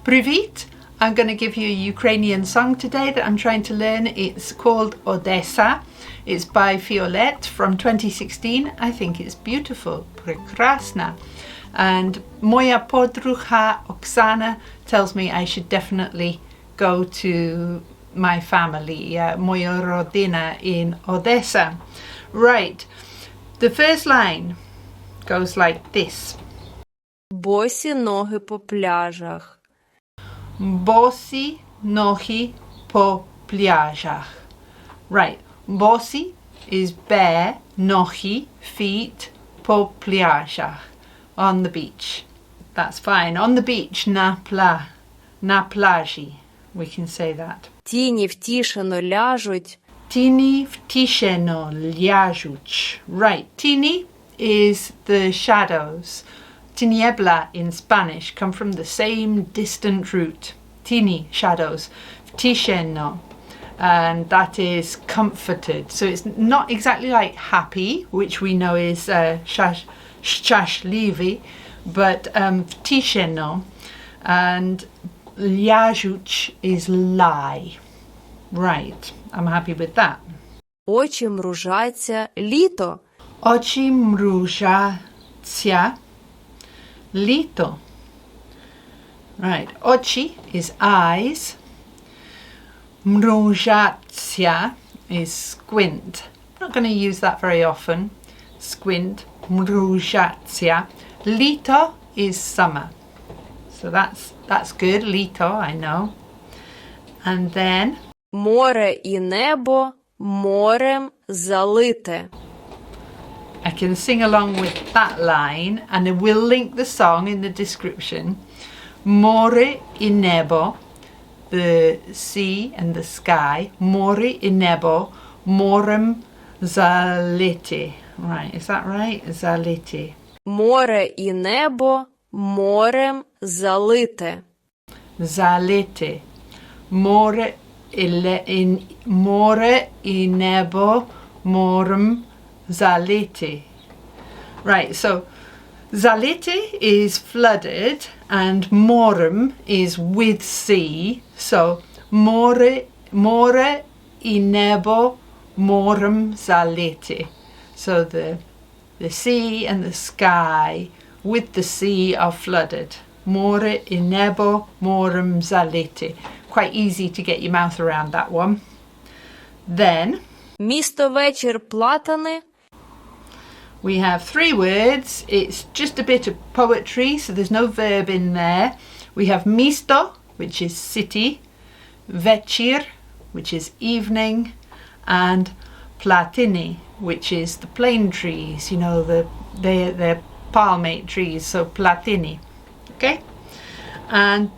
Привіт! I'm going to give you a Ukrainian song today that I'm trying to learn. It's called Odessa. It's by Fiolet from 2016. I think it's beautiful. Прекрасно. And moja podruga Oksana tells me I should definitely go to my family, moja rodina in Odessa. Right. The first line goes like this. Босі ноги по пляжах. Босі ноги по пляжах. Right. Босі is bare, ноги, feet, по пляжах. On the beach. That's fine. On the beach, на пляжі. We can say that. Тіні втішено ляжуть. Тіні втішено ляжуть. Right. Tini is the shadows. Tiniebla in Spanish come from the same distant root. Tini, shadows. Vtisheno. And that is comforted. So it's not exactly like happy, which we know is szczęśliwy, but vtisheno. And ляжуть is lie. Right. I'm happy with that. Очі мружаться літо. Очі мружаться літо. Right. Очі is eyes. Mrужаться is squint. I'm not going to use that very often. Squint. Mrужаться. Lito is summer. So that's good. Lito, I know. And then Море і небо морем залите. I can sing along with that line and we'll link the song in the description. More і небо, the sea and the sky. More і небо морем залите. Right, is that right? Залите. Море і небо морем залите. Залите. More і небо морем залите. Right, so залите is flooded and morem is with sea. So more і небо морем залите. So the sea and the sky with the sea are flooded. More і небо морем залите. Quite easy to get your mouth around that one. Then Місто вечір платани. we have three words. It's just a bit of poetry, so there's no verb in there. We have misto, which is city, večer, which is evening, and platini, which is the plane trees. You know, they're palmate trees, so platini. Okay? And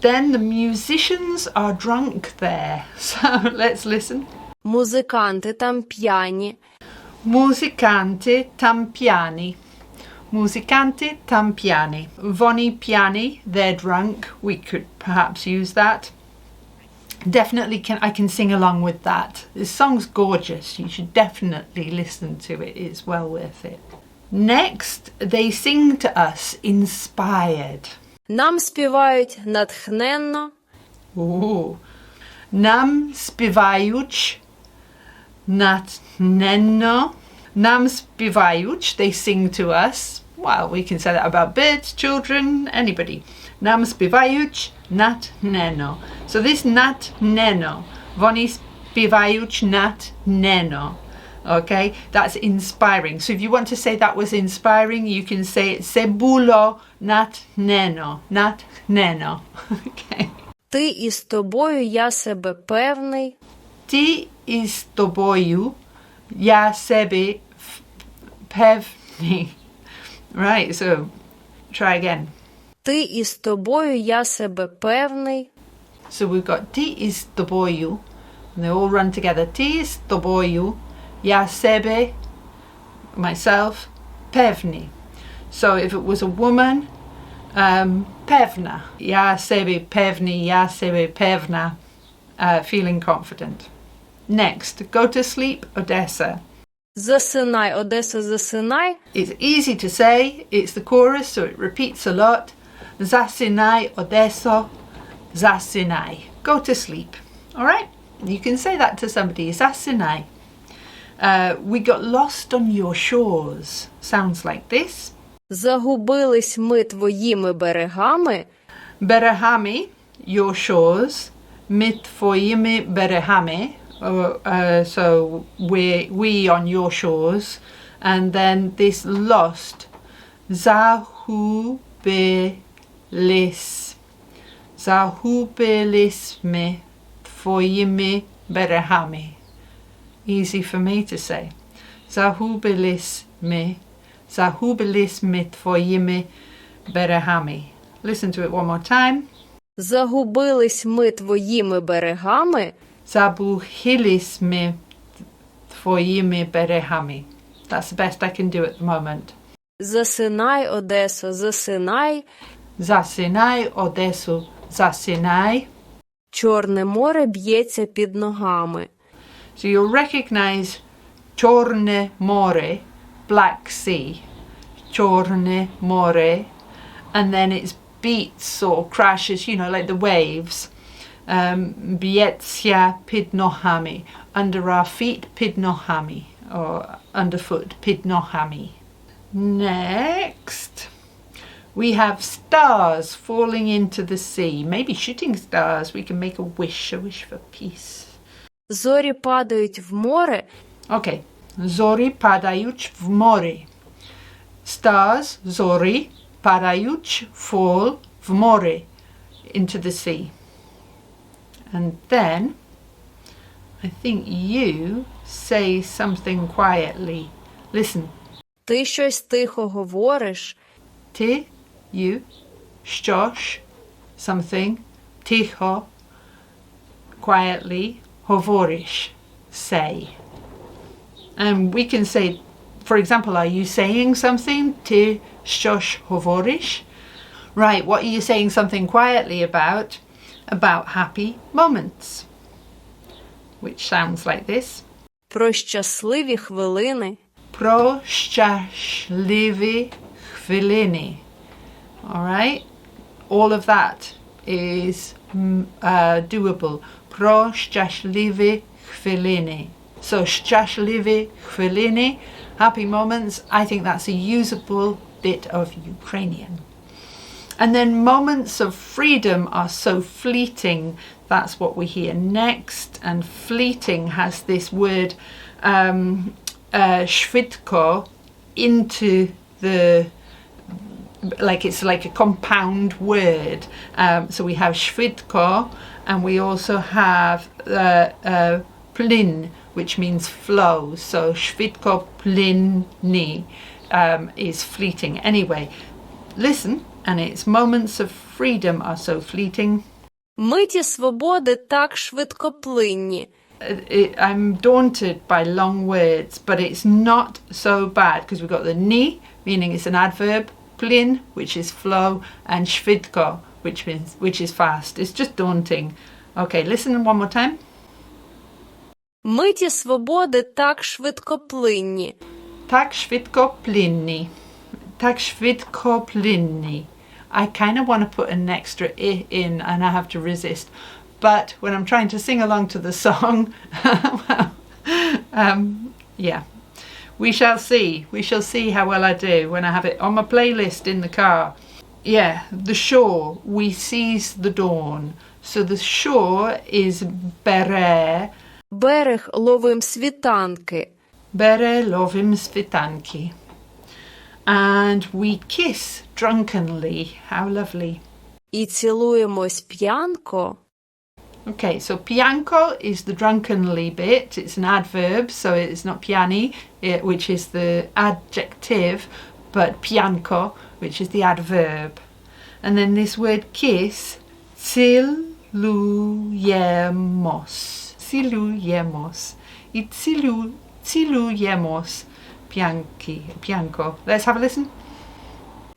then the musicians are drunk there. So let's listen. Музиканти там п'яні. Musicanti tam piani. Musicanti tam piani. Voni piani, they're drunk. We could perhaps use that. Definitely I can sing along with that. This song's gorgeous. You should definitely listen to it. It's well worth it. Next, they sing to us inspired. Нам співають натхненно. Ooh. Nam spivayuch natneno. Nam spivayuch, they sing to us. Well, we can say that about birds, children, anybody. Nam spivayuch natneno. So this natneno, voni spivayuch natneno. Okay, that's inspiring. So if you want to say that was inspiring, you can say sebulo natneno. Natneno. Okay. Ти із тобою, я себе певний. Ти із тобою, я себе певний. Right, so try again. Ти із тобою, я себе певний. So we've got ти із тобою, and they all run together. Ти із тобою, я себе, myself, певний. So if it was a woman, pevna. Я себе певний, я себе певна. Feeling confident. Next, go to sleep, Odessa. Засинай, Одесо, засинай. It's easy to say. It's the chorus, so it repeats a lot. Zasinai, Odessa. Засинай. Go to sleep. All right? You can say that to somebody. Засинай. We got lost on your shores. Sounds like this. Загубились ми твоїми берегами. Berehami, your shores. Mit твоими берегами. So we on your shores. And then this lost. Zahubilis. Zahubilis me твоими берегами. Easy for me to say. Zahubilis me твоими берегами. Listen to it one more time. Загубились ми твоїми берегами. Забухились ми твоїми берегами. That's the best I can do at the moment. Засинай, Одесо, засинай. Засинай, Одесу, засинай. Чорне море б'ється під ногами. So you'll recognize Чорне море, Black Sea. Чорне море. And then it's beats or crashes, you know, like the waves. Б'ється під ногами. Under our feet, під ногами. Or underfoot, під ногами. Next, we have stars falling into the sea. Maybe shooting stars. We can make a wish for peace. Зорі падають в море. Okay. Зорі падають в море. Stars, зорі, падають, fall, в море, into the sea. And then, I think you say something quietly. Listen. Ти щось тихо говориш. Ти, you, щось, something, тихо, quietly, говориш, say. And we can say, for example, are you saying something? Ти щось говориш? Right, what are you saying something quietly about? About happy moments. Which sounds like this. Про щасливі хвилини. Про щасливі хвилини. All right? All of that is doable. Про щасливі хвилини. So щасливі хвилини, happy moments, I think that's a usable bit of Ukrainian. And then moments of freedom are so fleeting. That's what we hear next. And fleeting has this word shvidko into the, like it's like a compound word. So we have shvidko, and we also have plin, which means flow. So shvidko plinni is fleeting. Anyway, listen, and its moments of freedom are so fleeting. Миті свободи так швидкоплинні. I'm daunted by long words, but it's not so bad because we've got the ni, meaning it's an adverb, plin, which is flow, and shvidko, which is fast. It's just daunting. Okay, listen one more time. Миті свободи так швидкоплинні. Так швидкоплинні. Так швидкоплинні. I kind of want to put an extra I in and I have to resist. But when I'm trying to sing along to the song, yeah, we shall see. We shall see how well I do when I have it on my playlist in the car. Yeah, the shore, we seize the dawn. So the shore is bere. Берег ловим світанки. Bere lovim svitanki. And we kiss drunkenly. How lovely. І цілуємось п'янко. Okay, so pianco is the drunkenly bit. It's an adverb, so it's not piani, which is the adjective, but pianco, which is the adverb. And then this word kiss, siluyemos. Siluyemos. It siluyemos pianco. Let's have a listen.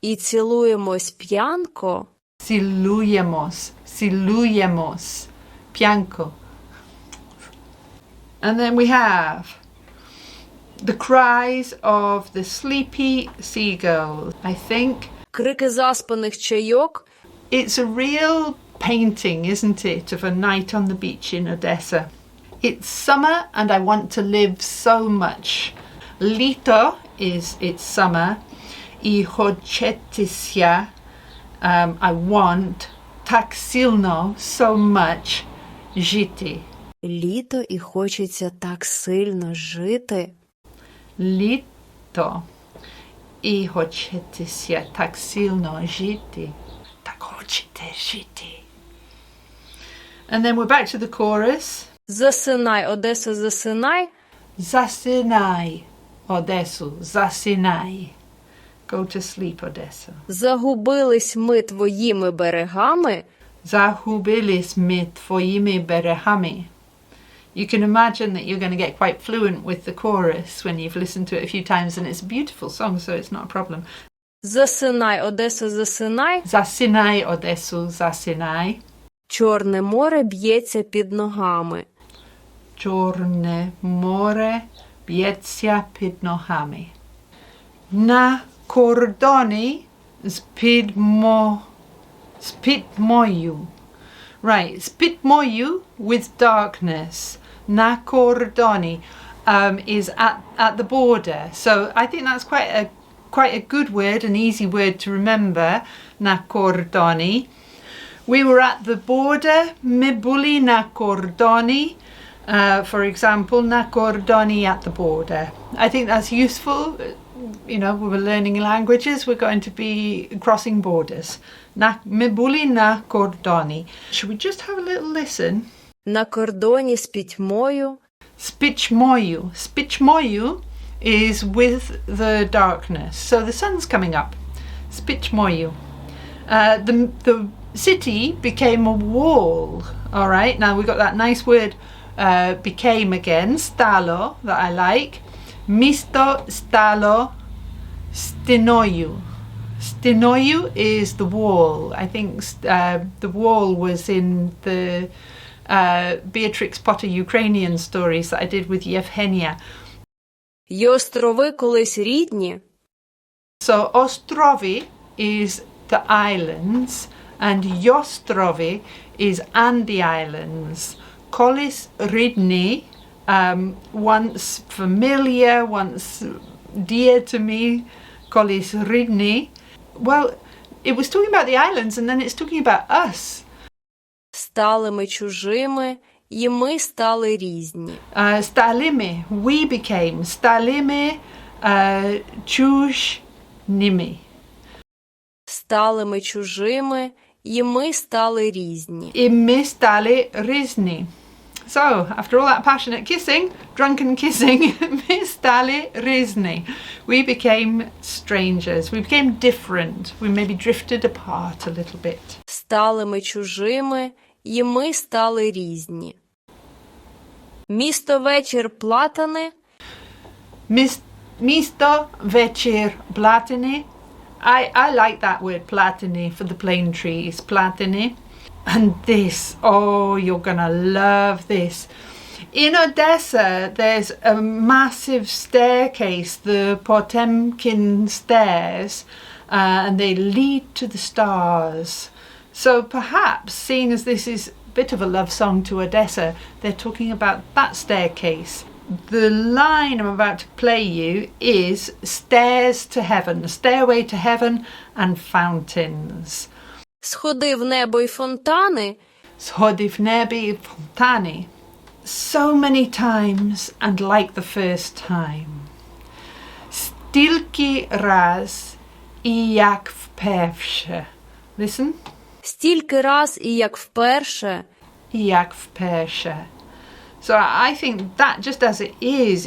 І цілуємось п'янко. Siluyemos. Pianco. And then we have the cries of the sleepy seagulls. I think Крики заспаних чайок. it's a real painting, isn't it, of a night on the beach in Odessa. It's summer and I want to live so much. Lito is it's summer. I хочеться, I want, так сильно, so much, жити. Літо і хочеться так сильно жити. Літо і хочеться так сильно жити. Так хочете жити. And then we're back to the chorus. Засинай, Одесо, засинай. Засинай, Одесу, засинай. Go to sleep, Odessa. Загубились ми твоїми берегами. Загубились ми твоїми берегами. You can imagine that you're going to get quite fluent with the chorus when you've listened to it a few times, and it's a beautiful song, so it's not a problem. Засинай, Одесо, засинай. Засинай, Одесу, засинай. Чорне море б'ється під ногами. Чорне море б'ється під ногами. На кордоні з мою. Right, з під мою with darkness. На кордоні is at the border. So I think that's quite a good word, an easy word to remember. На кордоні. We were at the border. Ми були на кордоні. For example, на кордоні at the border. I think that's useful. You know, we were learning languages. We're going to be crossing borders. Ми були на кордоні. Should we just have a little listen? На кордоні з пітьмою. З пітьмою. З пітьмою is with the darkness. So the sun's coming up. З пітьмою. The city became a wall. All right. Now we got that nice word became again. Stalo, that I like. Misto stalo stinoju. Stinoju is the wall. I think the wall was in the Beatrix Potter Ukrainian stories that I did with Yevgenia. Й острови колись рідні. So Ostrovi is the islands and Yostrovi is and the islands. Kolis Ridni, once familiar, once dear to me, Kolis Ridni. Well, it was talking about the islands and then it's talking about us. Стали ми чужими, і ми стали різні. Stalimi, we became. Stalimi, чужними. Стали ми чужими, і ми стали різні. І ми стали різні. So, after all that passionate kissing, drunken kissing, ми стали різні. We became strangers. We became different. We maybe drifted apart a little bit. Стали ми чужими, і ми стали різні. Місто вечір платани. Місто вечір платини. I like that word, platini, for the plane trees, platini. And this, oh, you're gonna love this. In Odessa, there's a massive staircase, the Potemkin stairs, and they lead to the stars. So perhaps, seeing as this is a bit of a love song to Odessa, they're talking about that staircase. The line I'm about to play you is stairs to heaven, a stairway to heaven and fountains. Сходи в небо й фонтани. Сходи в небо й фонтани. So many times and like the first time. Стільки раз і як вперше. Listen. Стільки раз і як вперше. І як вперше. So I think that just as it is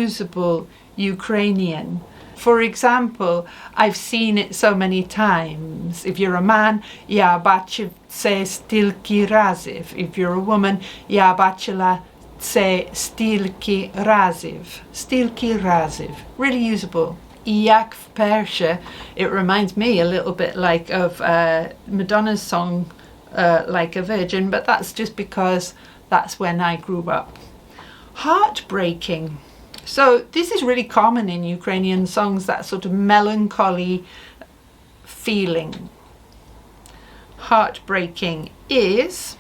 usable Ukrainian. For example, I've seen it so many times. If you're a man, я бачив це стільки разів. If you're a woman, я бачила це стільки разів. Стільки разів. Really usable. І як вперше, it reminds me a little bit like of Madonna's song, Like a Virgin, but that's just because that's when I grew up. Heartbreaking. So this is really common in Ukrainian songs, that sort of melancholy feeling. heartbreaking is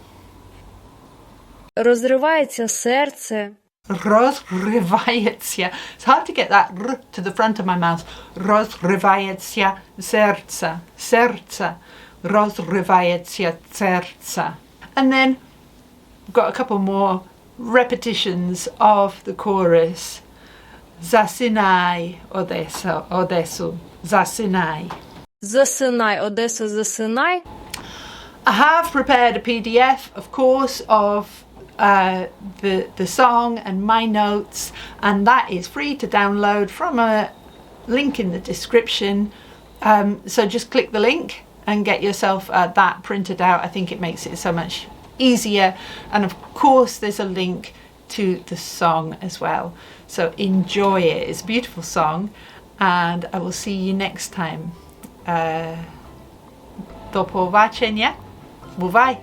Розривається серце. rozrywaється. It's hard to get that r to the front of my mouth. Rozrywaється serce. Serce. Rozrywaється serce. And then we've got a couple more repetitions of the chorus. Засинай, Odessa, Odessu. Засинай. Засинай, Одесо, засинай. I have prepared a PDF, of course, of the song and my notes, and that is free to download from a link in the description. So just click the link and get yourself that printed out. I think it makes it so much easier. And of course, there's a link to the song as well. So enjoy it. It's a beautiful song, and I will see you next time. Do pobачення. Bye.